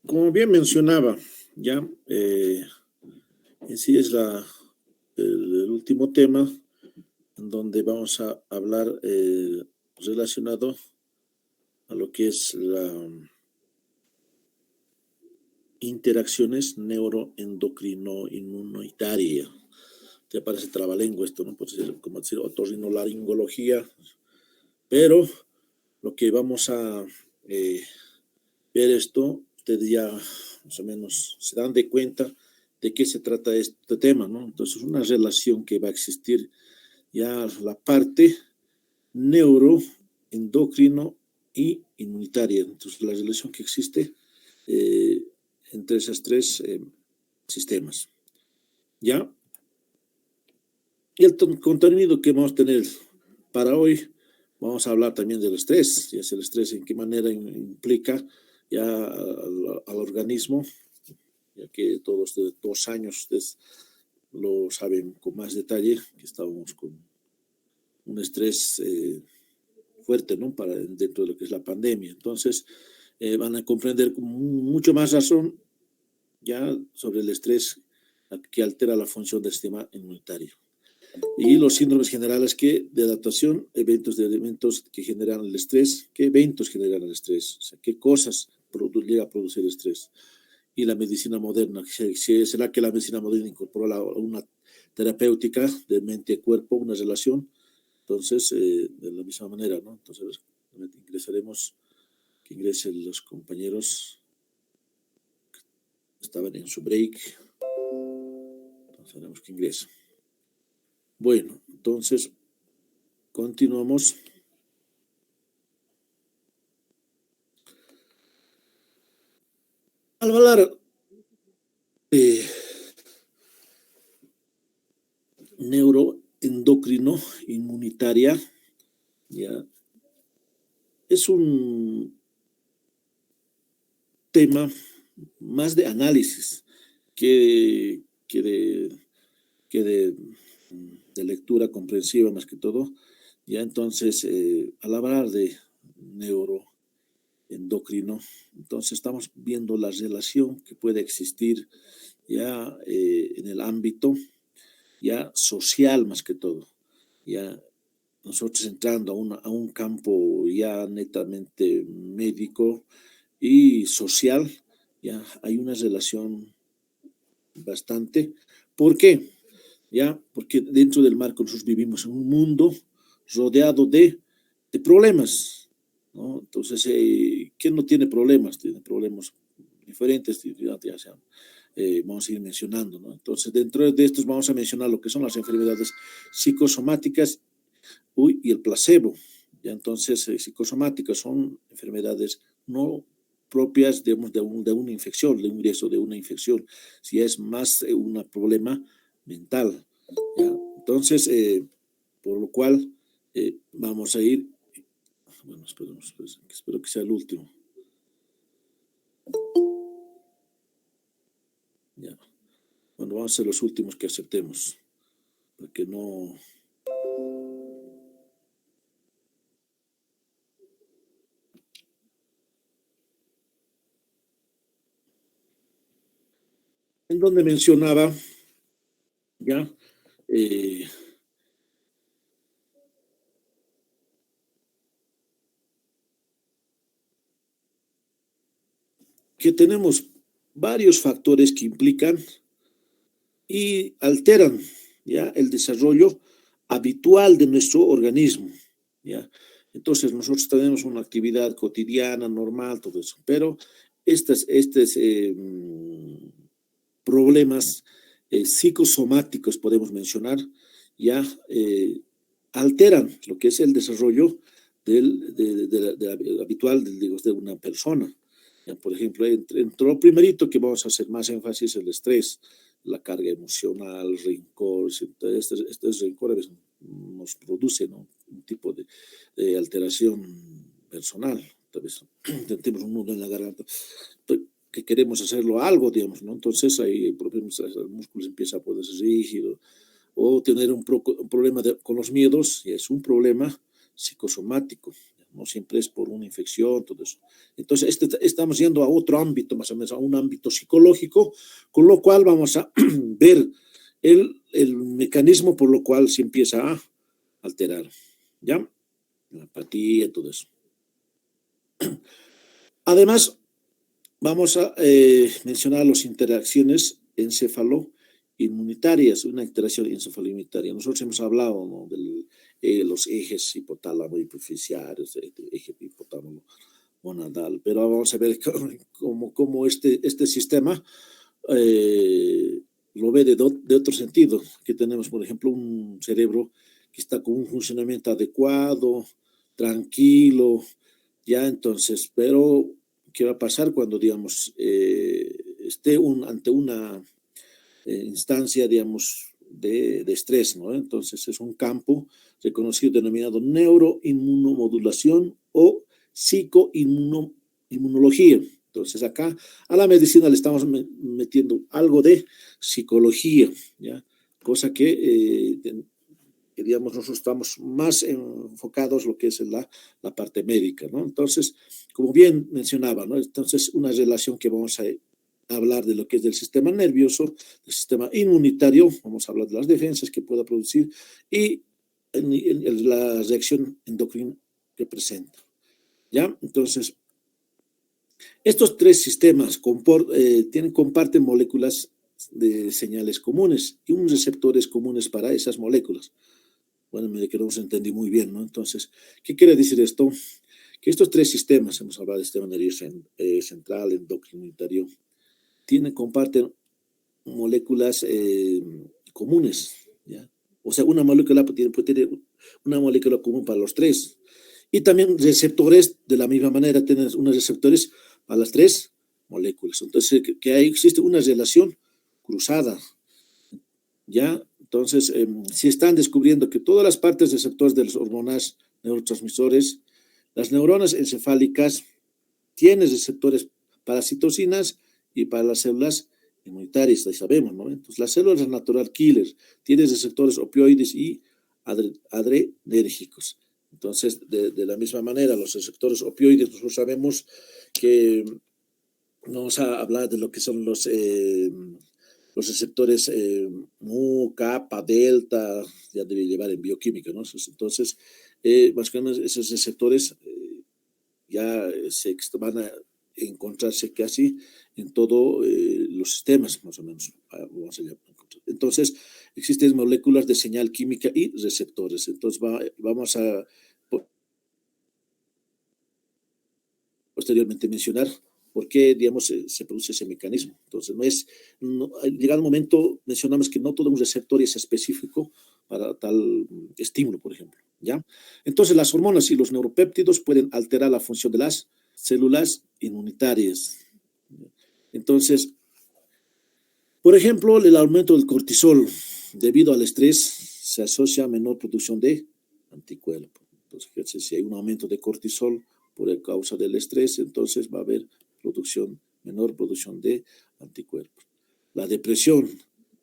Como bien mencionaba, ya en sí es el último tema en donde vamos a hablar relacionado a lo que es la interacciones neuroendocrino-inmunitaria. Te parece trabalengua esto, ¿no? Puede ser como decir otorrinolaringología, pero lo que vamos a eh, ver esto, ustedes ya más o menos se dan de cuenta de qué se trata este tema, ¿no? Entonces, una relación que va a existir ya la parte neuroendocrino y inmunitaria. Entonces, la relación que existe eh, entre esos tres sistemas. ¿Ya? Y el contenido que vamos a tener para hoy, vamos a hablar también del estrés, ya es el estrés en qué manera implica ya al organismo, ya que todos de 2 años ustedes lo saben con más detalle, que estábamos con un estrés fuerte, ¿no? Dentro de lo que es la pandemia. Entonces, van a comprender con mucho más razón ya sobre el estrés que altera la función del sistema inmunitario. Y los síndromes generales de adaptación, eventos que generan el estrés, qué eventos generan el estrés, o sea, qué cosas llega a producir el estrés. Y la medicina moderna, ¿será que la medicina moderna incorpora una terapéutica de mente-cuerpo, una relación? Entonces, de la misma manera, ¿no? Entonces, que ingresen los compañeros que estaban en su break. Entonces, haremos que ingresen. Bueno, entonces, continuamos. Al hablar de neuroendocrino inmunitaria, ya es un tema más de análisis que de lectura comprensiva más que todo. Ya entonces, al hablar de neuroendocrino, entonces estamos viendo la relación que puede existir ya en el ámbito ya social más que todo. Ya nosotros entrando a un campo ya netamente médico y social, ya hay una relación bastante. ¿Por qué? Ya, porque dentro del marco nosotros vivimos en un mundo rodeado de problemas, ¿no? Entonces, ¿quién no tiene problemas? Tiene problemas diferentes, ya sean, vamos a ir mencionando, ¿no? Entonces, dentro de estos vamos a mencionar lo que son las enfermedades psicosomáticas y el placebo. Ya entonces, psicosomáticas son enfermedades no propias de una infección, de un ingreso de una infección, si es más un problema mental. ¿Ya? Entonces, por lo cual, vamos a ir, bueno, espero que sea el último. Ya. Bueno, vamos a ser los últimos que aceptemos, porque no... En donde mencionaba, ya, que tenemos varios factores que implican y alteran ya el desarrollo habitual de nuestro organismo, ya. Entonces nosotros tenemos una actividad cotidiana, normal, todo eso, pero estos problemas psicosomáticos, podemos mencionar, ya alteran lo que es el desarrollo habitual de una persona. Ya, por ejemplo, entre lo primerito que vamos a hacer más énfasis, el estrés, la carga emocional, rencor. Este rencor a veces nos produce, ¿no?, un tipo de alteración personal. Tal vez tenemos un nudo en la garganta, que queremos hacerlo algo, digamos, ¿no? Entonces ahí problemas, el músculo empieza a ponerse rígido, o tener un problema con los miedos, y es un problema psicosomático. no siempre es por una infección, todo eso. Entonces, estamos yendo a otro ámbito, más o menos, a un ámbito psicológico, con lo cual vamos a ver el mecanismo por lo cual se empieza a alterar, ¿ya? La apatía, todo eso. Además, vamos a mencionar las interacciones encefaloinmunitarias, una interacción encefaloinmunitaria. Nosotros hemos hablado, ¿no?, de los ejes hipotálamo hipoficiarios, eje hipotálamo monadal, pero vamos a ver cómo este sistema lo ve de otro sentido, que tenemos, por ejemplo, un cerebro que está con un funcionamiento adecuado, tranquilo, ya. Entonces, pero ¿qué va a pasar cuando, digamos, esté ante una instancia, digamos, de estrés, ¿no? Entonces es un campo reconocido denominado neuroinmunomodulación o psicoinmunología. Entonces acá a la medicina le estamos metiendo algo de psicología, ¿ya? Cosa que digamos, nosotros estamos más enfocados en lo que es la parte médica, ¿no? Entonces, como bien mencionaba, ¿no? Entonces, una relación que vamos a hablar de lo que es del sistema nervioso, del sistema inmunitario, vamos a hablar de las defensas que pueda producir y la reacción endocrina que presenta, ¿ya? Entonces, estos tres sistemas comparten moléculas de señales comunes y unos receptores comunes para esas moléculas. Bueno, me quedó, se entendí muy bien, ¿no? Entonces, ¿qué quiere decir esto? Que estos tres sistemas, hemos hablado del sistema nervioso central, endocrino, inmunitario, comparten moléculas comunes, ¿ya? O sea, una molécula puede tener una molécula común para los tres. Y también receptores, de la misma manera, tienen unos receptores para las tres moléculas. Entonces, que ahí existe una relación cruzada, ¿ya? Entonces, si están descubriendo que todas las partes receptores de las hormonas, neurotransmisores, las neuronas encefálicas tienen receptores para citocinas y para las células inmunitarias, ya sabemos, ¿no? Entonces, las células natural killer tienen receptores opioides y adrenérgicos. Entonces, de la misma manera, los receptores opioides, nosotros sabemos que vamos a hablar de lo que son los receptores mu, kappa, delta, ya debe llevar en bioquímica, ¿no? Entonces, más o menos esos receptores ya se van a encontrarse casi en todos los sistemas, más o menos. Entonces, existen moléculas de señal química y receptores. Entonces, vamos a posteriormente mencionar por qué, digamos, se produce ese mecanismo. Entonces, llegado el momento, mencionamos que no todo un receptor es específico para tal estímulo, por ejemplo, ¿ya? Entonces, las hormonas y los neuropéptidos pueden alterar la función de las células inmunitarias. Entonces, por ejemplo, el aumento del cortisol debido al estrés se asocia a menor producción de anticuerpos. Entonces, si hay un aumento de cortisol por causa del estrés, entonces va a haber menor producción de anticuerpos. La depresión,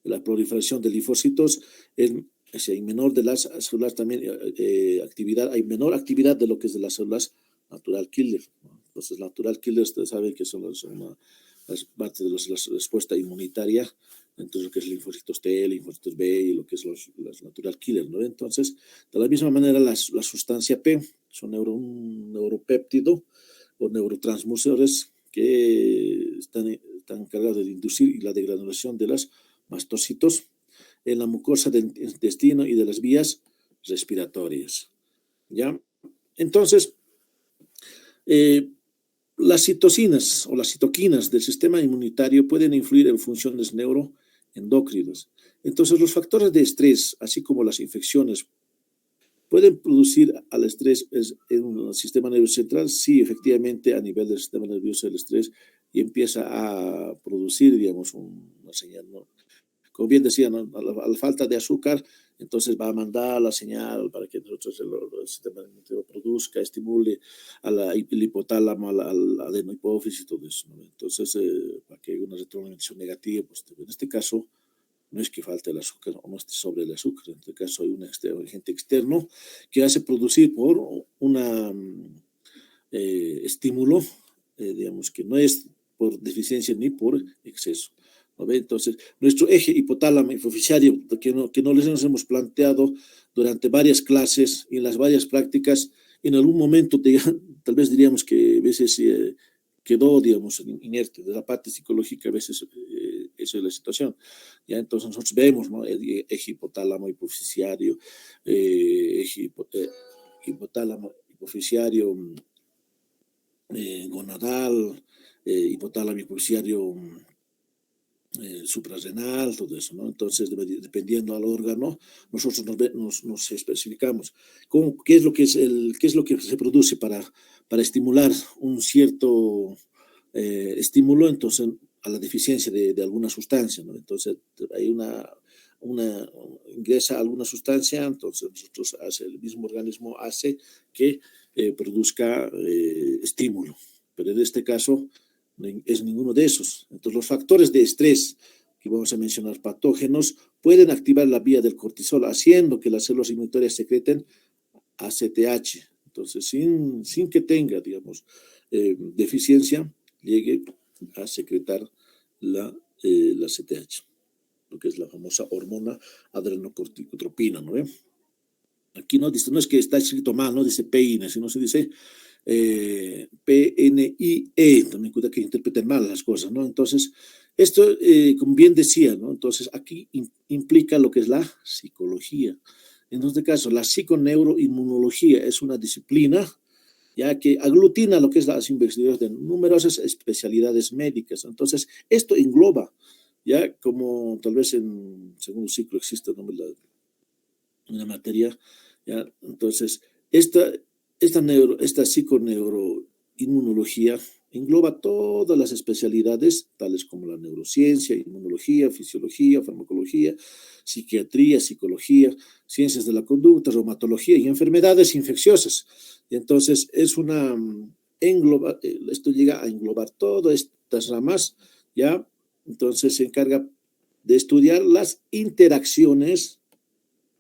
la proliferación de linfocitos, hay menor de las células también hay menor actividad de lo que es de las células natural killer, ¿no? Entonces, natural killers, ustedes saben que son las partes de la respuesta inmunitaria, entonces lo que es linfocitos T, linfocitos B y lo que es las natural killers, ¿no? Entonces, de la misma manera, la sustancia P son un neuropéptido o neurotransmisores que están encargados de inducir la degranulación de los mastocitos en la mucosa del intestino y de las vías respiratorias, ¿ya? Entonces, las citocinas o las citoquinas del sistema inmunitario pueden influir en funciones neuroendocrinas. Entonces, los factores de estrés, así como las infecciones, ¿pueden producir al estrés en el sistema nervioso central? Sí, efectivamente, a nivel del sistema nervioso el estrés y empieza a producir, digamos, una señal, ¿no? Como bien decía, ¿no? a la falta de azúcar, entonces va a mandar la señal para que nosotros el sistema nervioso produzca, estimule al hipotálamo, al adenohipófisis y todo eso, ¿no? Entonces, para que haya una retroalimentación negativa, pues en este caso, no es que falte el azúcar o no esté sobre el azúcar, en este caso hay un agente externo que hace producir por una estímulo, digamos que no es por deficiencia ni por exceso. ¿No ve? Entonces, nuestro eje hipotálamo hipofisario, que no les hemos planteado durante varias clases y en las varias prácticas, en algún momento tal vez diríamos que a veces quedó, digamos, inerte. De la parte psicológica a veces esa es la situación. ¿Ya? Entonces nosotros vemos, ¿no? El eje hipotálamo hipofisario, hipotálamo hipofisario gonadal, hipotálamo hipofisario suprarrenal, todo eso, ¿no? Entonces, dependiendo al órgano, nosotros nos especificamos qué es lo que se produce para estimular un cierto estímulo, entonces, a la deficiencia de alguna sustancia, ¿no? Entonces, hay ingresa alguna sustancia, entonces el mismo organismo hace que produzca estímulo, pero en este caso es ninguno de esos. Entonces, los factores de estrés que vamos a mencionar, patógenos, pueden activar la vía del cortisol, haciendo que las células inmunitarias secreten ACTH. Entonces, sin que tenga, digamos, deficiencia, llegue a secretar la ACTH, lo que es la famosa hormona adrenocorticotropina, ¿no ve? Aquí no dice, no es que está escrito mal, no dice PINE, sino se dice PNIE, también cuida que interpreten mal las cosas, ¿no? Entonces, esto, como bien decía, ¿no? Entonces, aquí implica lo que es la psicología. En este caso, la psiconeuroinmunología es una disciplina ya que aglutina lo que es las investigaciones de numerosas especialidades médicas. Entonces, esto engloba, ya como tal vez en segundo ciclo existe, ¿no? Una materia, ya, entonces, esta psiconeuroinmunología engloba todas las especialidades, tales como la neurociencia, inmunología, fisiología, farmacología, psiquiatría, psicología, ciencias de la conducta, reumatología y enfermedades infecciosas. Y entonces esto llega a englobar todas estas ramas, ¿ya? Entonces se encarga de estudiar las interacciones,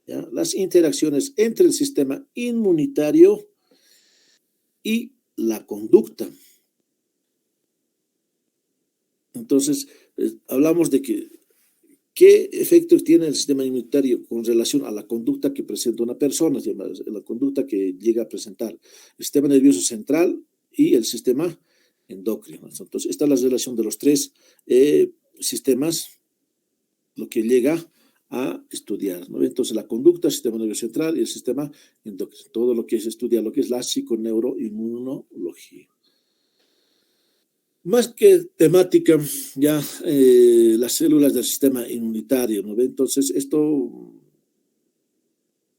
¿ya? Las interacciones entre el sistema inmunitario y la conducta. Entonces, hablamos de qué efectos tiene el sistema inmunitario con relación a la conducta que presenta una persona, la conducta que llega a presentar el sistema nervioso central y el sistema endocrino. Entonces, esta es la relación de los tres sistemas, lo que llega a estudiar, ¿no? Entonces, la conducta, el sistema nervioso central y el sistema endocrino, todo lo que se estudia, lo que es la psiconeuroinmunología. Más que temática, ya las células del sistema inmunitario, ¿no? Entonces, esto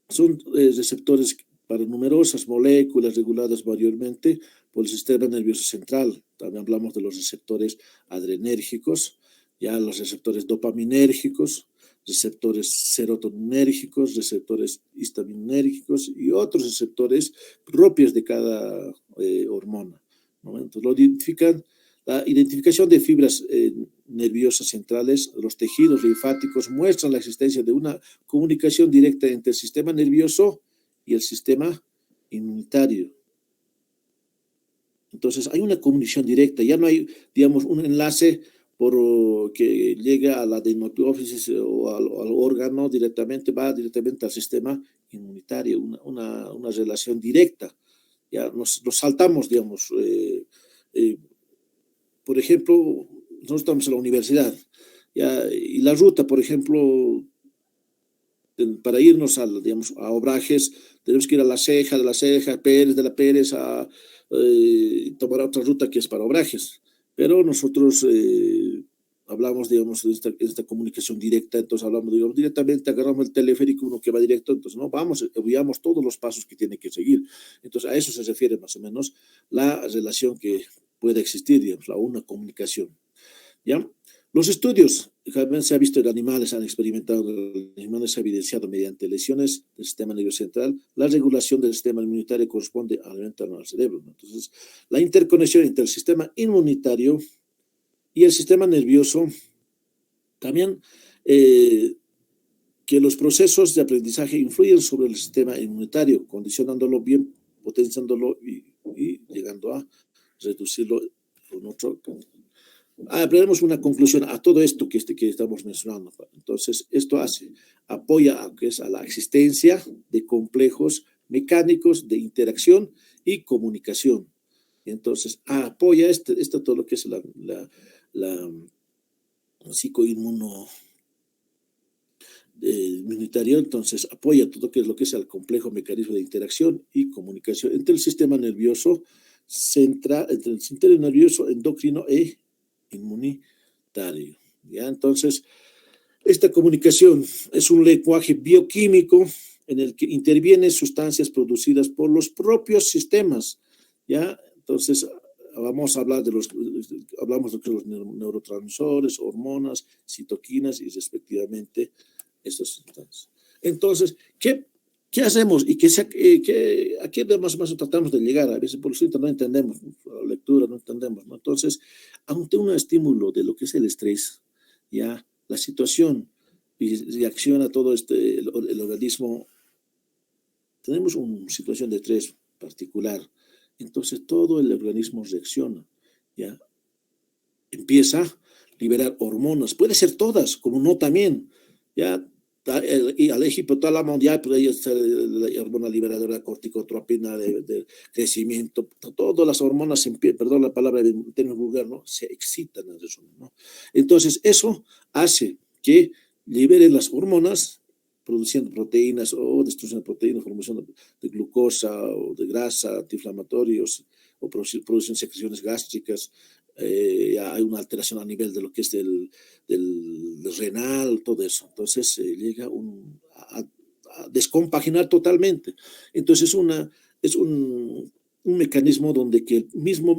son receptores para numerosas moléculas reguladas mayormente por el sistema nervioso central. También hablamos de los receptores adrenérgicos, ya los receptores dopaminérgicos, receptores serotoninérgicos, receptores histaminérgicos y otros receptores propios de cada hormona, ¿no? Entonces, lo identifican. La identificación de fibras nerviosas centrales, los tejidos linfáticos muestran la existencia de una comunicación directa entre el sistema nervioso y el sistema inmunitario. Entonces, hay una comunicación directa, ya no hay, digamos, un enlace que llega a la adenopófisis o al órgano directamente, va directamente al sistema inmunitario, una relación directa. Ya nos saltamos, digamos, por ejemplo, nosotros estamos en la universidad, ¿ya? Y la ruta, por ejemplo, para irnos digamos, a Obrajes, tenemos que ir a La Ceja, de La Ceja, Pérez, de la Pérez, a tomar otra ruta que es para Obrajes. Pero nosotros hablamos, digamos, de esta comunicación directa, entonces hablamos, digamos, directamente, agarramos el teleférico, uno que va directo, entonces no, obviamos todos los pasos que tiene que seguir. Entonces a eso se refiere más o menos la relación que puede existir, digamos, una comunicación, ¿ya? Los estudios que se ha visto en animales, han experimentado en animales, se ha evidenciado mediante lesiones del sistema nervioso central, la regulación del sistema inmunitario corresponde al cerebro, ¿no? Entonces, la interconexión entre el sistema inmunitario y el sistema nervioso, también que los procesos de aprendizaje influyen sobre el sistema inmunitario, condicionándolo bien, potenciándolo y y llegando a reducirlo con otro. Veremos una conclusión a todo esto que estamos mencionando. Entonces, esto apoya a la existencia de complejos mecánicos de interacción y comunicación. Entonces, apoya todo lo que es la psicoinmuno inmunitario, entonces apoya todo lo que es el complejo mecanismo de interacción y comunicación entre el sistema nervioso central, entre el sistema nervioso endocrino e inmunitario. ¿Ya? Entonces, esta comunicación es un lenguaje bioquímico en el que intervienen sustancias producidas por los propios sistemas. ¿Ya? Entonces, vamos a hablar hablamos de los neurotransmisores, hormonas, citoquinas y respectivamente esas sustancias. Entonces, ¿qué hacemos? ¿Y a qué más o menos tratamos de llegar? A veces por lo no entendemos, la lectura no entendemos, ¿no? Entonces, ante un estímulo de lo que es el estrés, ya la situación y reacciona todo el organismo, tenemos una situación de estrés particular, entonces todo el organismo reacciona, ya empieza a liberar hormonas, puede ser todas, como no también, ya y al hipotálamo ya pero ahí está la hormona liberadora corticotropina de crecimiento, todas las hormonas, perdón la palabra en términos vulgar, ¿no? Se excitan en eso, ¿no? Entonces eso hace que liberen las hormonas produciendo proteínas o destrucción de proteínas, formación de glucosa o de grasa, antiinflamatorios o producen secreciones gástricas. Hay una alteración a nivel de lo que es del renal, todo eso. Entonces llega a descompaginar totalmente. Entonces es un mecanismo donde que el mismo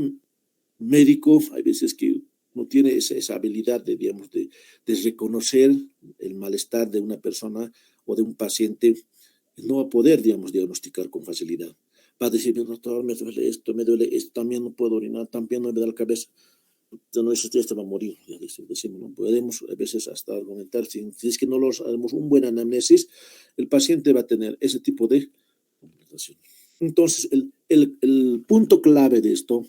médico, hay veces que no tiene esa habilidad digamos, de reconocer el malestar de una persona o de un paciente, no va a poder, digamos, diagnosticar con facilidad. Va a decir, doctor, me duele esto, también no puedo orinar, también no me da la cabeza. No, eso ya va a morir, ya decimos, no podemos a veces hasta argumentar, si es que no los hacemos un buen anamnesis, el paciente va a tener ese tipo de complicación. Entonces, el punto clave de esto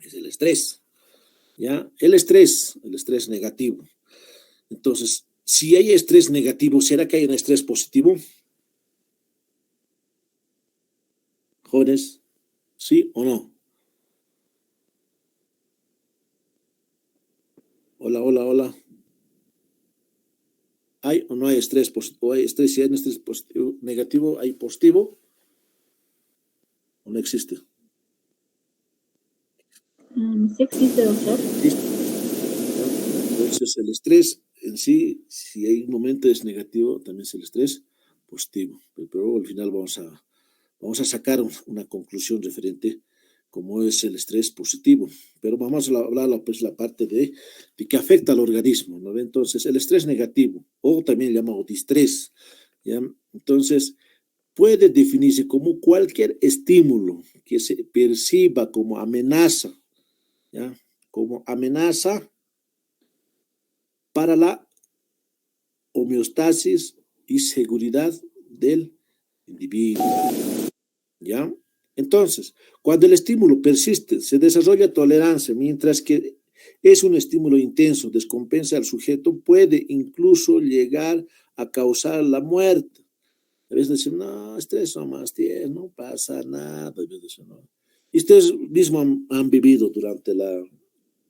es el estrés, ¿ya? El estrés negativo. Entonces, si hay estrés negativo, ¿será que hay un estrés positivo? Jóvenes, ¿sí o no? Hola, hola, hola. ¿Hay o no hay estrés positivo? ¿Hay estrés? Si hay un estrés positivo, negativo, ¿hay positivo? ¿O no existe? Sí existe, doctor. Entonces, el estrés en sí, si hay un momento es negativo, también es el estrés positivo. Pero al final vamos a sacar una conclusión referente como es el estrés positivo. Pero vamos a hablar pues la parte de que afecta al organismo, ¿no? Entonces, el estrés negativo, o también llamado distrés, ¿ya? Entonces, puede definirse como cualquier estímulo que se perciba como amenaza, ¿ya? Como amenaza para la homeostasis y seguridad del individuo, ¿ya? Entonces, cuando el estímulo persiste, se desarrolla tolerancia, mientras que es un estímulo intenso, descompensa al sujeto, puede incluso llegar a causar la muerte. A veces decimos, no, estrés nomás tiene, no pasa nada. A veces decimos, no. Y ustedes mismos han vivido durante la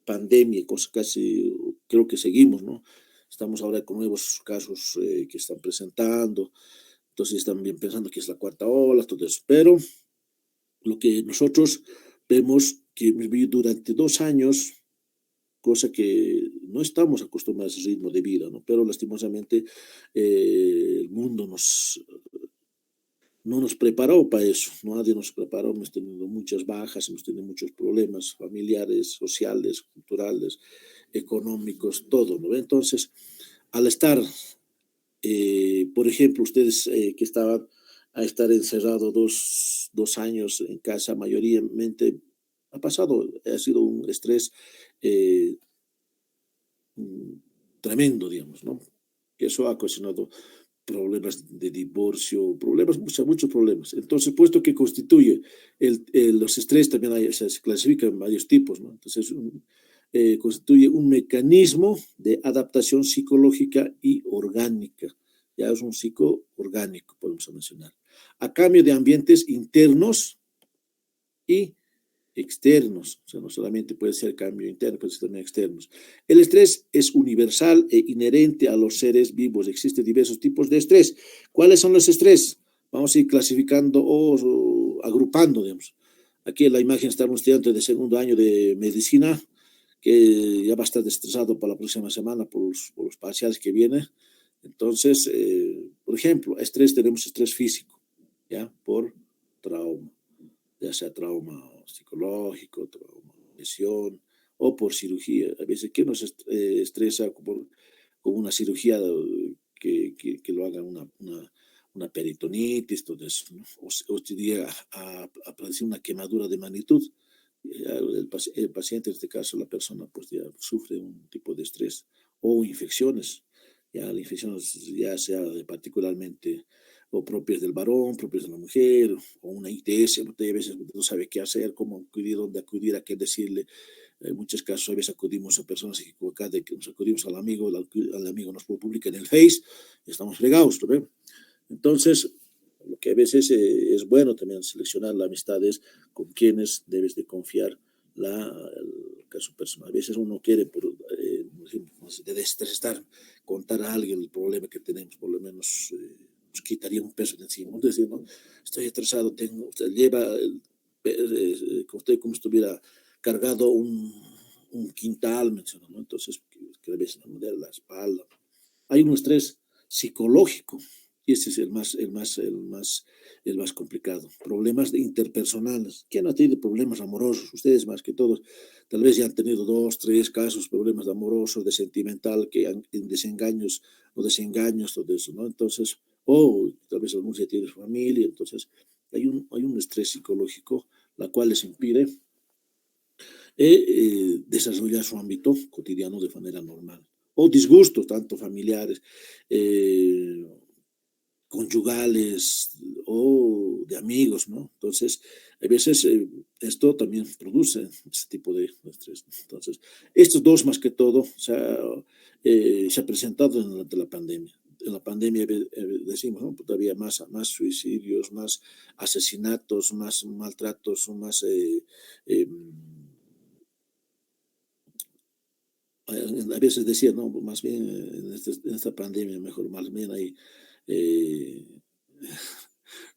pandemia, cosas casi, creo que seguimos, ¿no? Estamos ahora con nuevos casos que están presentando, entonces están bien pensando que es la cuarta ola, todo eso, pero lo que nosotros vemos que durante 2 años, cosa que no estamos acostumbrados a ese ritmo de vida, ¿no? Pero lastimosamente el mundo no nos preparó para eso, nadie nos preparó, hemos tenido muchas bajas, hemos tenido muchos problemas familiares, sociales, culturales, económicos, todo, ¿no? Entonces, al estar, por ejemplo, ustedes que estaban a estar encerrados 2 años en casa, mayoritariamente ha sido un estrés tremendo, digamos, ¿no? Que eso ha ocasionado problemas de divorcio, problemas, muchos problemas. Entonces, puesto que constituye los estrés, también hay, o sea, se clasifican varios tipos, ¿no? Entonces, constituye un mecanismo de adaptación psicológica y orgánica. Ya es un psicoorgánico, podemos mencionar. A cambio de ambientes internos y externos, o sea, no solamente puede ser cambio interno, puede ser también externos. El estrés es universal e inherente a los seres vivos. Existen diversos tipos de estrés. ¿Cuáles son los estrés? Vamos a ir clasificando o agrupando, digamos. Aquí en la imagen está un estudiante de segundo año de medicina que ya va a estar estresado para la próxima semana por los parciales que vienen. Entonces, por ejemplo, estrés, tenemos estrés físico, ¿ya? Por trauma, ya sea trauma psicológico, trauma, lesión o por cirugía. A veces, ¿qué nos estresa como una cirugía que lo haga una peritonitis, todo eso, ¿no? O llega a producir una quemadura de magnitud. El paciente, en este caso la persona, pues ya sufre un tipo de estrés o infecciones, ya la infección ya sea particularmente o propias del varón, propias de la mujer, o una ITS, a veces no sabe qué hacer, cómo acudir, dónde acudir, a qué decirle. En muchos casos a veces acudimos a personas equivocadas, de que nos acudimos al amigo, el amigo nos publica en el Face, y estamos fregados, ¿no ven? Entonces, lo que a veces es bueno también seleccionar las amistades con quienes debes de confiar el caso personal. A veces uno quiere, de desestresar, contar a alguien el problema que tenemos, por lo menos nos quitaría un peso de encima. Es decir, ¿no? Estoy estresado, usted lleva, usted como si estuviera cargado un quintal, mencionó, ¿no? Entonces, que a veces me duele la espalda. Hay un estrés psicológico, y ese es el más complicado. Problemas interpersonales. ¿Quién ha tenido problemas amorosos? Ustedes más que todos. Tal vez ya han tenido 2, 3 casos, problemas de amorosos, de sentimental, en desengaños o desengaños, todo eso, ¿no? Entonces, tal vez algunos ya tienen familia, entonces hay un estrés psicológico, la cual les impide desarrollar su ámbito cotidiano de manera normal. O disgustos, tanto familiares, conyugales o de amigos, ¿no? Entonces, a veces esto también produce ese tipo de estrés. Entonces, estos dos más que todo se ha presentado durante la pandemia. En la pandemia decimos, ¿no? Todavía más suicidios, más asesinatos, más maltratos, más a veces decía, no, más bien en esta pandemia mejor, más bien hay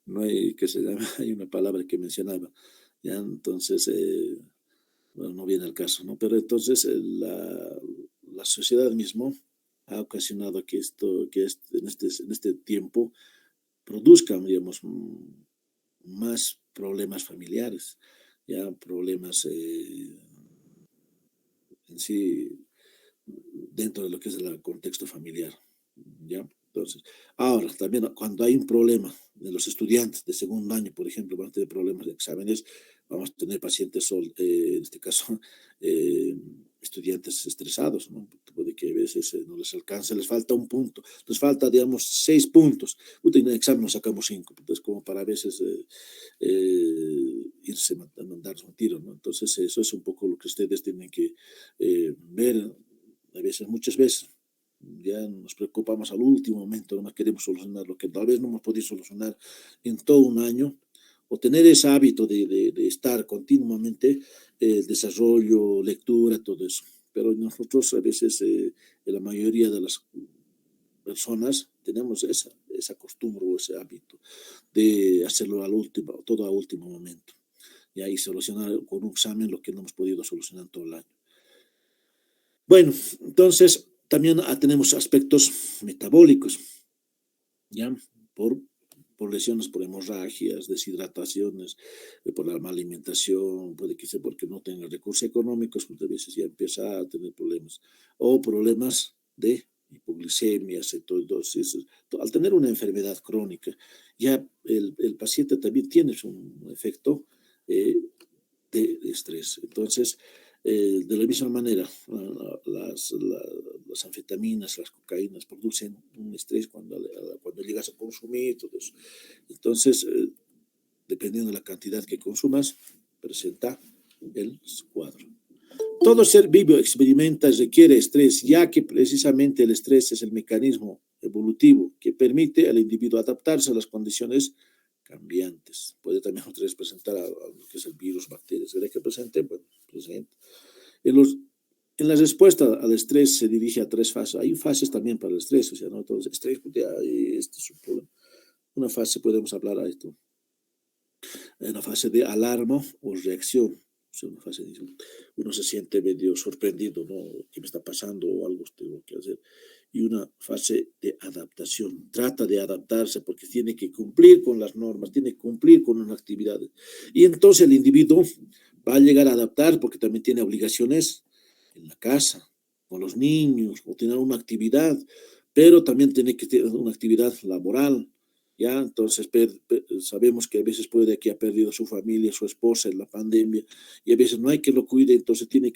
no hay que se llama, hay una palabra que mencionaba, ya entonces bueno, no viene al caso, ¿no? Pero entonces la sociedad mismo ha ocasionado en este tiempo produzcan, digamos, más problemas familiares, ya problemas en sí dentro de lo que es el contexto familiar, ¿ya? Entonces, ahora, también cuando hay un problema de los estudiantes de segundo año, por ejemplo, van a tener problemas de exámenes, vamos a tener pacientes, en este caso, estudiantes estresados, ¿no? Puede que a veces no les alcance, les falta un punto, les falta, digamos, 6 puntos. En el examen nos sacamos 5, entonces como para a veces irse a mandarse un tiro, ¿no? Entonces eso es un poco lo que ustedes tienen que ver, a veces, muchas veces ya nos preocupamos al último momento, nomás queremos solucionar lo que tal vez no hemos podido solucionar en todo un año, o tener ese hábito de estar continuamente, desarrollo, lectura, todo eso. Pero nosotros a veces, la mayoría de las personas, tenemos esa costumbre o ese hábito de hacerlo todo a último momento. Y ahí solucionar con un examen lo que no hemos podido solucionar en todo el año. Bueno, entonces también tenemos aspectos metabólicos, ¿ya? Por lesiones, por hemorragias, deshidrataciones, por la mala alimentación, puede que sea porque no tenga recursos económicos, pues a veces ya empieza a tener problemas, o problemas de hipoglicemia, cetosis. Al tener una enfermedad crónica, ya el paciente también tiene un efecto de estrés. Entonces, De la misma manera, las anfetaminas, las cocaínas producen un estrés cuando llegas a consumir todo eso. Entonces, dependiendo de la cantidad que consumas, presenta el cuadro. Todo ser vivo experimenta y requiere estrés, ya que precisamente el estrés es el mecanismo evolutivo que permite al individuo adaptarse a las condiciones cambiantes. Puede también otra vez presentar a lo que es el virus, bacterias, ¿verdad que presente? Bueno, presente. En la respuesta al estrés se dirige a 3 fases. Hay fases también para el estrés, o sea, no todo es estrés, esto es un problema. Una fase podemos hablar a esto, una fase de alarma o reacción. O sea, una fase de, uno se siente medio sorprendido, ¿no? ¿Qué me está pasando? O algo tengo que hacer. Y una fase de adaptación. Trata de adaptarse porque tiene que cumplir con las normas, tiene que cumplir con unas actividades. Y entonces el individuo va a llegar a adaptar porque también tiene obligaciones en la casa, con los niños, o tener una actividad, pero también tiene que tener una actividad laboral. ¿Ya? Entonces sabemos que a veces puede que ha perdido su familia, su esposa en la pandemia, y a veces no hay que lo cuide, entonces tiene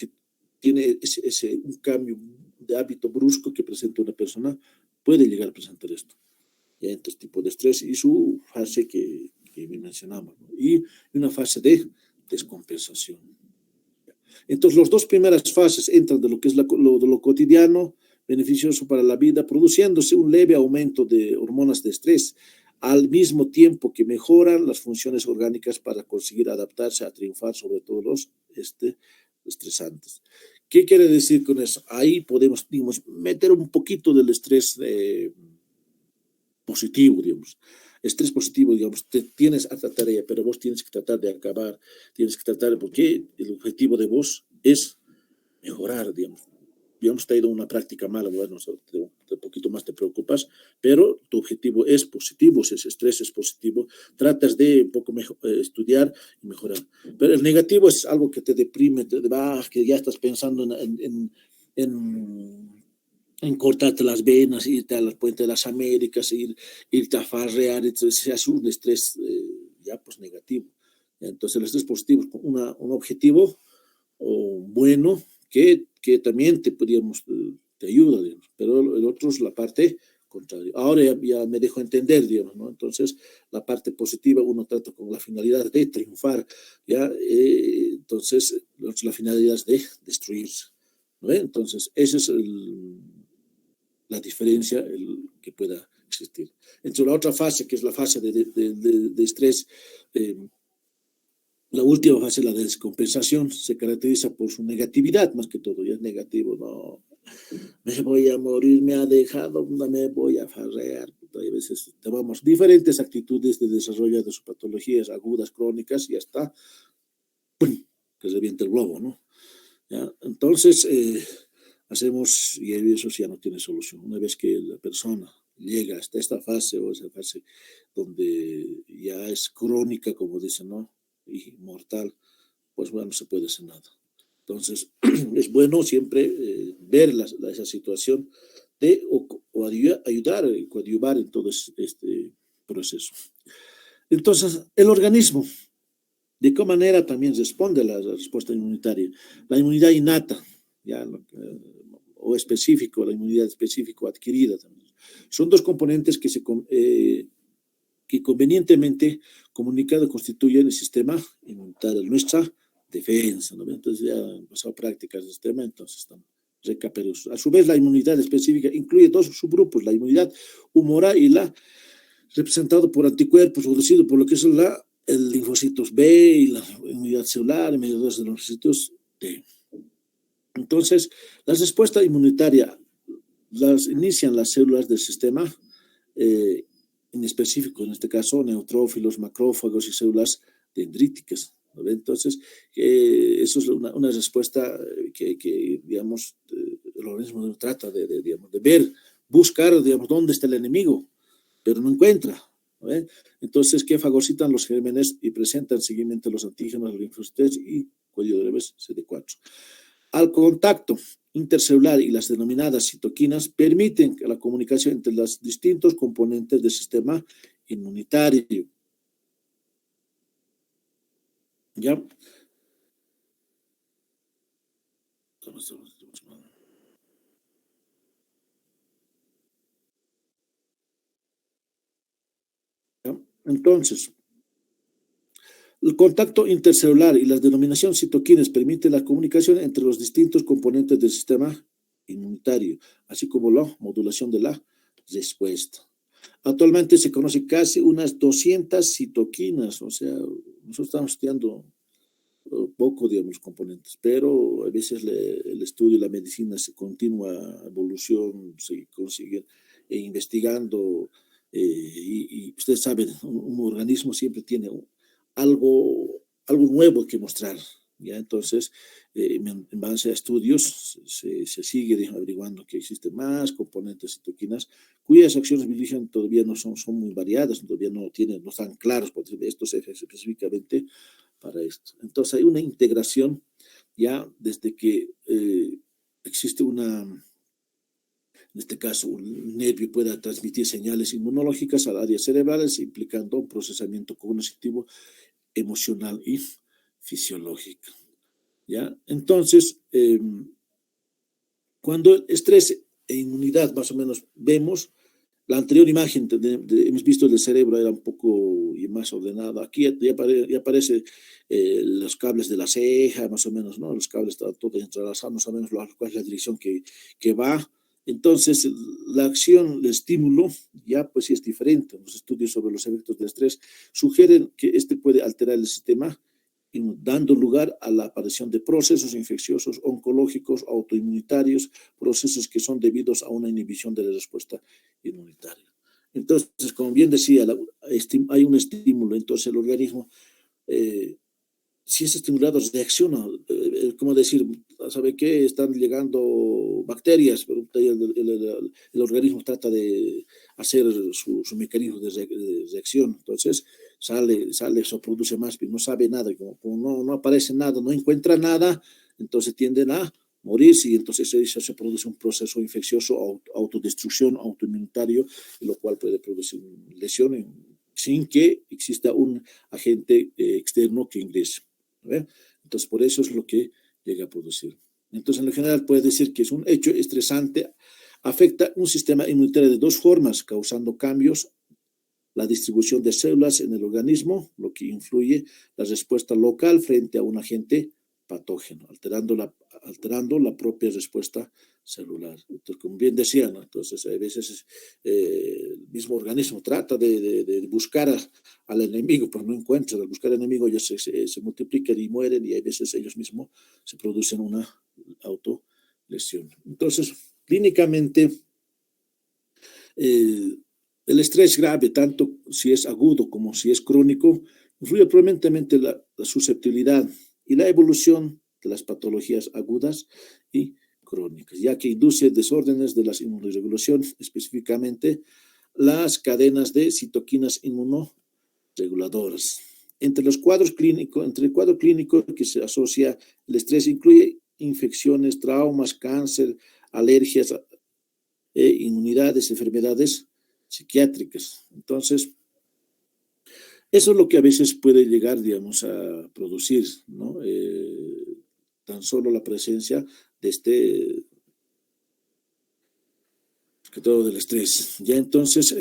un cambio de hábito brusco que presenta una persona, puede llegar a presentar esto. ¿Ya? Entonces, tipo de estrés y su fase que mencionamos, ¿no? Y una fase de descompensación. Entonces, las 2 primeras fases entran de lo que es de lo cotidiano, beneficioso para la vida, produciéndose un leve aumento de hormonas de estrés, al mismo tiempo que mejoran las funciones orgánicas para conseguir adaptarse a triunfar sobre todo los estresantes. ¿Qué quiere decir con eso? Ahí podemos, digamos, meter un poquito del estrés positivo, digamos. Estrés positivo, digamos, tienes esta tarea, pero vos tienes que tratar de acabar, tienes que tratar, porque el objetivo de vos es mejorar, digamos. Digamos, te ha ido una práctica mala, bueno, un poquito más te preocupas, pero tu objetivo es positivo, si ese estrés es positivo, tratas de un poco mejor, estudiar y mejorar. Pero el negativo es algo que te deprime, que ya estás pensando en cortarte las venas, irte a la Puente de las Américas, irte a farrear, entonces se hace un estrés ya pues negativo. Entonces el estrés positivo es un objetivo bueno que también te ayuda, digamos, pero el otro es la parte contraria. Ahora ya me dejo entender, digamos, ¿no? Entonces la parte positiva uno trata con la finalidad de triunfar, ¿ya? Entonces la finalidad es de destruirse, ¿no? Entonces esa es la diferencia que pueda existir. Entre la otra fase, que es la fase de estrés, la última fase, la de descompensación, se caracteriza por su negatividad, más que todo, ya es negativo, no, me voy a morir, me ha dejado, no me voy a farrear. Hay veces tomamos diferentes actitudes de desarrollo de sus patologías agudas, crónicas, y hasta ¡pum!, que revienta el globo, ¿no? ¿Ya? Entonces, hacemos, y eso ya no tiene solución. Una vez que la persona llega hasta esta fase, o esa fase donde ya es crónica, como dicen, ¿no?, y mortal, pues bueno, no se puede hacer nada. Entonces, es bueno siempre ver esa situación o ayudar, coadyuvar en todo este proceso. Entonces, el organismo, ¿de qué manera también responde a la respuesta inmunitaria? La inmunidad innata, ya, o específico, la inmunidad específica adquirida también. Son 2 componentes que convenientemente comunicado constituyen el sistema inmunitario, nuestra defensa, ¿no? Entonces ya han pasado prácticas de este tema, entonces están recapitulados. A su vez, la inmunidad específica incluye 2 subgrupos, la inmunidad humoral y la representado por anticuerpos, producido por lo que es el linfocitos B y la inmunidad celular, y mediadores de los linfocitos T. Entonces, la respuesta inmunitaria las inician las células del sistema en específico, en este caso, neutrófilos, macrófagos y células dendríticas, ¿no? Entonces, eso es una respuesta que digamos, el organismo trata digamos, de ver, buscar, digamos, dónde está el enemigo, pero no encuentra, ¿no? Entonces, que fagocitan los gérmenes y presentan seguimiento a los antígenos, los linfocitos y cuello de bebés CD4. Al contacto intercelular y las denominadas citoquinas permiten la comunicación entre los distintos componentes del sistema inmunitario. ¿Ya? ¿Ya? Entonces, el contacto intercelular y la denominación citoquinas permite la comunicación entre los distintos componentes del sistema inmunitario, así como la modulación de la respuesta. Actualmente se conoce casi unas 200 citoquinas, o sea, nosotros estamos estudiando poco, digamos, los componentes, pero a veces el estudio y la medicina se continúa evolución, se consigue investigando, y ustedes saben, un organismo siempre tiene algo nuevo que mostrar, ¿ya? Entonces, en base a estudios, se sigue averiguando que existen más componentes citoquinas cuyas acciones biológicas todavía no son muy variadas, todavía no están claros, por decir, esto se específicamente para esto. Entonces hay una integración ya desde que existe en este caso, un nervio pueda transmitir señales inmunológicas a áreas cerebrales, implicando un procesamiento cognitivo, emocional y fisiológico. ¿Ya? Entonces, cuando el estrés e inmunidad más o menos vemos, la anterior imagen hemos visto el cerebro era un poco más ordenado. Aquí ya aparece los cables de la ceja, más o menos, ¿no? Los cables están todos entrelazados, más o menos cuál es la dirección que va. Entonces, la acción, el estímulo, ya pues sí es diferente. Los estudios sobre los efectos del estrés sugieren que este puede alterar el sistema, dando lugar a la aparición de procesos infecciosos, oncológicos, autoinmunitarios, procesos que son debidos a una inhibición de la respuesta inmunitaria. Entonces, como bien decía, hay un estímulo, entonces el organismo, si es estimulado, reacciona, como decir, ¿sabe qué? Están llegando bacterias, pero el organismo trata de hacer su mecanismo de reacción, entonces sale, eso produce más, pero no sabe nada, como no aparece nada, no encuentra nada, entonces tienden a morirse y entonces se produce un proceso infeccioso, autodestrucción, autoinmunitario, lo cual puede producir lesiones sin que exista un agente externo que ingrese. Entonces, por eso es lo que llega a producir. Entonces, en lo general, puede decir que es un hecho estresante, afecta un sistema inmunitario de dos formas, causando cambios, la distribución de células en el organismo, lo que influye la respuesta local frente a un agente patógeno, alterando la propia respuesta celular. Entonces, como bien decía, ¿no? Entonces, a veces el mismo organismo trata de buscar al enemigo, pero no encuentra. Al buscar al enemigo ellos se multiplican y mueren, y a veces ellos mismos se producen una autolesión. Entonces, clínicamente, el estrés grave, tanto si es agudo como si es crónico, influye prominentemente la susceptibilidad y la evolución de las patologías agudas y crónicas, ya que induce desórdenes de la inmunoregulación, específicamente las cadenas de citoquinas inmunoreguladoras. Entre el cuadro clínico que se asocia el estrés incluye infecciones, traumas, cáncer, alergias, inmunidades, enfermedades psiquiátricas. Entonces, eso es lo que a veces puede llegar, digamos, a producir, ¿no? Tan solo la presencia de que todo del estrés. Ya entonces,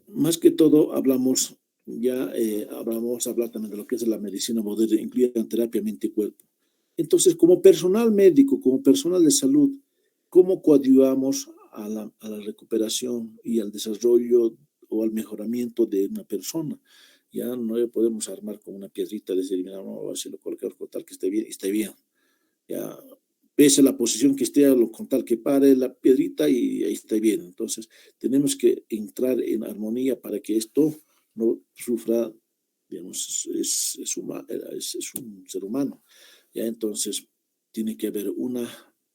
más que todo hablamos, vamos a hablar también de lo que es la medicina moderna, incluida terapia mente y cuerpo. Entonces, como personal médico, como personal de salud, ¿cómo coadyuvamos a la recuperación y al desarrollo o al mejoramiento de una persona? Ya no podemos armar con una piedrita, decir, mira, no, si lo colocamos con tal que esté bien. Ya, pese a la posición que esté, con tal que pare la piedrita y ahí está bien. Entonces, tenemos que entrar en armonía para que esto no sufra, digamos, es un ser humano. Ya, entonces, tiene que haber una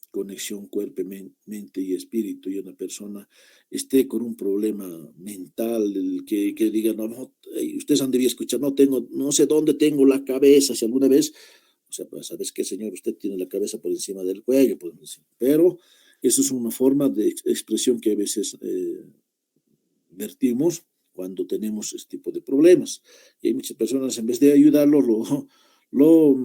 conexión cuerpo, mente y espíritu, y una persona esté con un problema mental, que diga, no, ustedes han debido escuchar, no sé dónde tengo la cabeza, si alguna vez, o sea, pues, ¿sabes qué, señor? Usted tiene la cabeza por encima del cuello, podemos decir. Pero eso es una forma de expresión que a veces vertimos cuando tenemos este tipo de problemas. Y hay muchas personas, en vez de ayudarlo, lo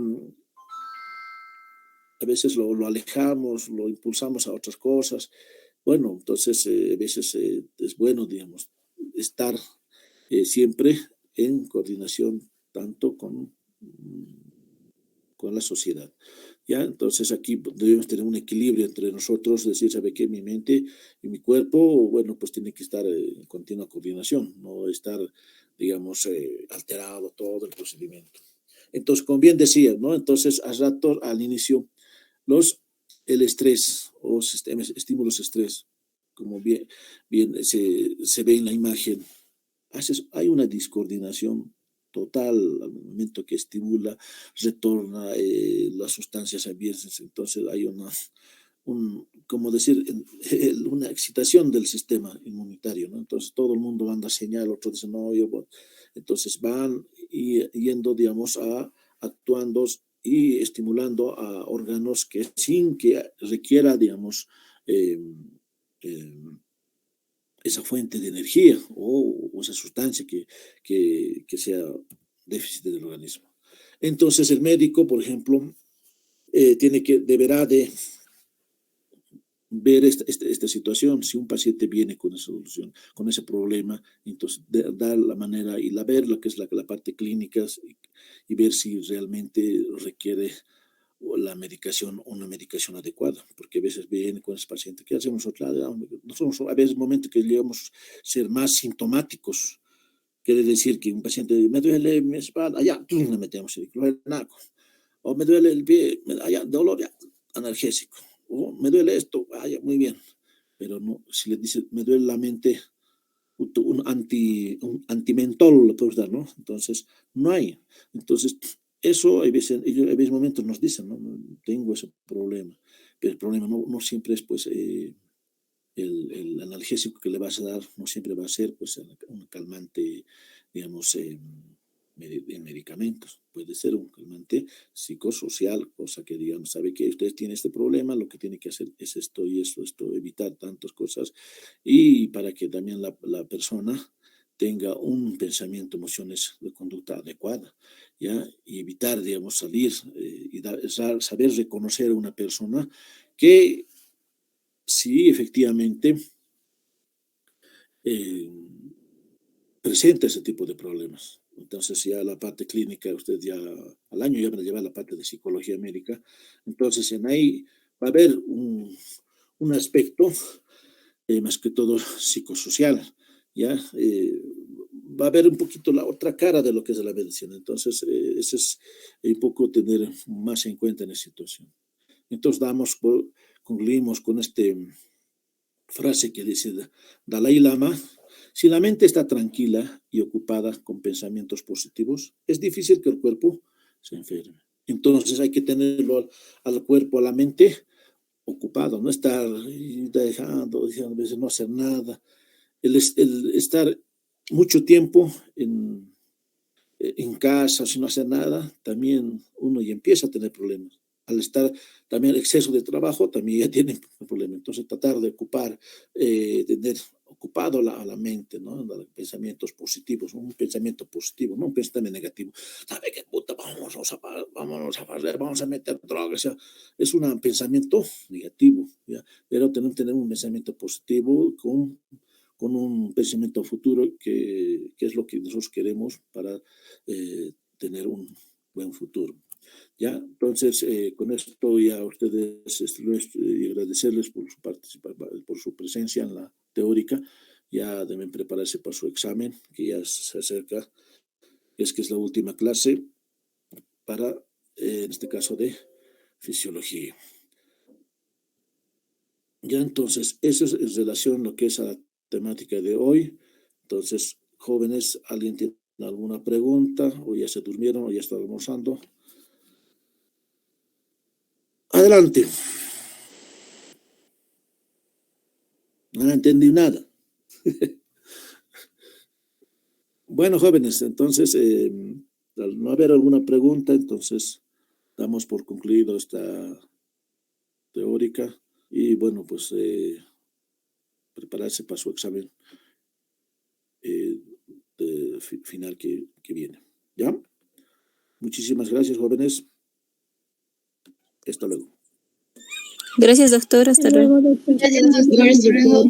a veces lo alejamos, lo impulsamos a otras cosas. Bueno, entonces a veces es bueno, digamos, estar siempre en coordinación tanto con la sociedad. ¿Ya? Entonces aquí debemos tener un equilibrio entre nosotros, decir, ¿sabe qué? Mi mente y mi cuerpo, bueno, pues tiene que estar en continua coordinación, no estar, digamos, alterado todo el procedimiento. Entonces, como bien decía, ¿no? Entonces, a rato, al inicio, el estrés o sistemas, estímulos estrés, como bien se ve en la imagen, hay una discoordinación total al momento que estimula, retorna las sustancias abiertas, entonces hay como decir, una excitación del sistema inmunitario, ¿no? Entonces todo el mundo manda señal, otro dice, no, entonces van yendo, digamos, actuando y estimulando a órganos que sin que requiera, digamos, eh, eh, esa fuente de energía o esa sustancia que sea déficit del organismo. Entonces el médico, por ejemplo, deberá de ver esta situación. Si un paciente viene con esa solución, con ese problema, entonces dar la manera y ver lo que es la parte clínica y ver si realmente requiere la medicación, una medicación adecuada, porque a veces viene con ese paciente, ¿qué hacemos nosotros? A veces momentos que llegamos a ser más sintomáticos, quiere decir que un paciente me duele mi espalda, allá, le metemos el cloranaco, o me duele el pie, allá, dolor, ya, analgésico, o me duele esto, allá, muy bien, pero no, si le dice, me duele la mente, un antimentol le puedes dar, ¿no? Entonces, no hay. Entonces, eso hay veces momentos nos dicen, ¿no? Tengo ese problema, pero el problema no siempre es, pues, el analgésico que le vas a dar, no siempre va a ser, pues, un calmante, digamos, en medicamentos. Puede ser un calmante psicosocial, cosa que, digamos, sabe que usted tiene este problema, lo que tiene que hacer es esto y esto, evitar tantas cosas, y para que también la persona tenga un pensamiento, emociones de conducta adecuada, ¿ya? Y evitar, digamos, salir saber reconocer a una persona que sí, efectivamente, eh, presenta ese tipo de problemas. Entonces ya la parte clínica, usted ya al año ya va a llevar la parte de psicología médica. Entonces en ahí va a haber un aspecto más que todo psicosocial, ¿ya? Va a haber un poquito la otra cara de lo que es la medicina. Entonces, ese es un poco tener más en cuenta en esa situación. Entonces, concluimos con esta frase que dice Dalai Lama: si la mente está tranquila y ocupada con pensamientos positivos, es difícil que el cuerpo se enferme. Entonces, hay que tenerlo al cuerpo, a la mente ocupado, no estar dejando, a veces no hacer nada. El estar mucho tiempo en casa sin hacer nada, también uno ya empieza a tener problemas. Al estar también exceso de trabajo, también ya tiene problemas. Entonces, tratar de tener ocupado a la mente, ¿no? Pensamientos positivos, ¿no? Un pensamiento positivo, no un pensamiento negativo. ¿Sabe qué puta? Vamos a barrer, vamos a meter drogas. O sea, es un pensamiento negativo, ¿ya? Pero tener un pensamiento positivo con un pensamiento futuro que es lo que nosotros queremos para tener un buen futuro. ¿Ya? Entonces, con esto ya a ustedes y agradecerles por su por su presencia en la teórica. Ya deben prepararse para su examen, que ya se acerca, que es la última clase para, en este caso, de fisiología. Ya entonces, eso es en relación a lo que es a la temática de hoy. Entonces, jóvenes, ¿alguien tiene alguna pregunta? ¿O ya se durmieron o ya están almorzando? Adelante. No entendí nada. Bueno, jóvenes, entonces, al no haber alguna pregunta, entonces damos por concluido esta teórica y bueno, pues prepararse para su examen eh, final que viene. ¿Ya? Muchísimas gracias, jóvenes. Hasta luego. Gracias, doctor. Hasta luego. Luego, doctor. Gracias, doctor. Hasta luego.